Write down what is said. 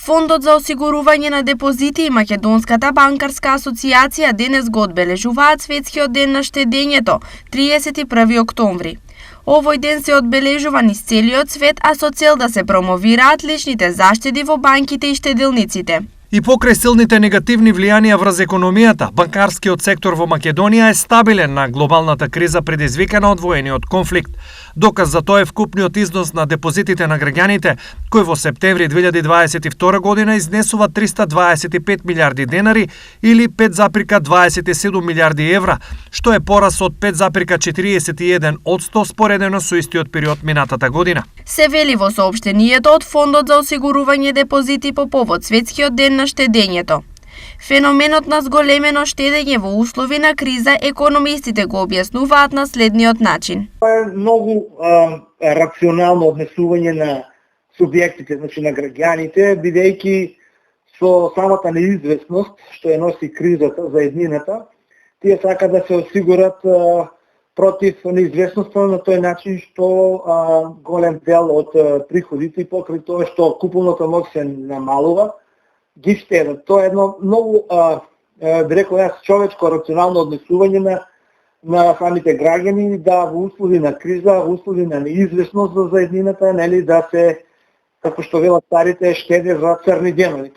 Фондот за осигурување на депозити и Македонската банкарска асоциација денес го одбележуваат Светскиот ден на штедењето, 31 октомври. Овој ден се одбележува низ целиот свет, а со цел да се промовираат личните заштеди во банките и штеделниците. И покрај силните негативни влијанија врз економијата, банкарскиот сектор во Македонија е стабилен на глобалната криза предизвикана од воениот конфликт. Доказ за тоа е вкупниот износ на депозитите на граѓаните, кој во септември 2022 година изнесува 325 милиарди денари или 5,27 милиарди евра, што е порас од 5,41% споредено со истиот период минатата година. Се вели во соопштенијето од Фондот за осигурување депозити по повод Светскиот ден на штедењето. Феноменот на зголемено штедење во услови на криза економистите го објаснуваат на следниот начин. Тоа е многу рационално однесување на субјектите, значи на граѓаните, бидејќи со самата неизвестност што ја носи кризата за еднината, тие сакаат да се осигурат против неизвестноста на тој начин што голем дел од приходите и покрај тоа што купувната моќ се намалува, ги штедат. Тоа е едно многу, би рекол јас, човечко рационално однесување на самите граѓани, да во услови на криза, во услови на неизвестност за еднината, нели, да се, како што велат старите, штеде за црни денови.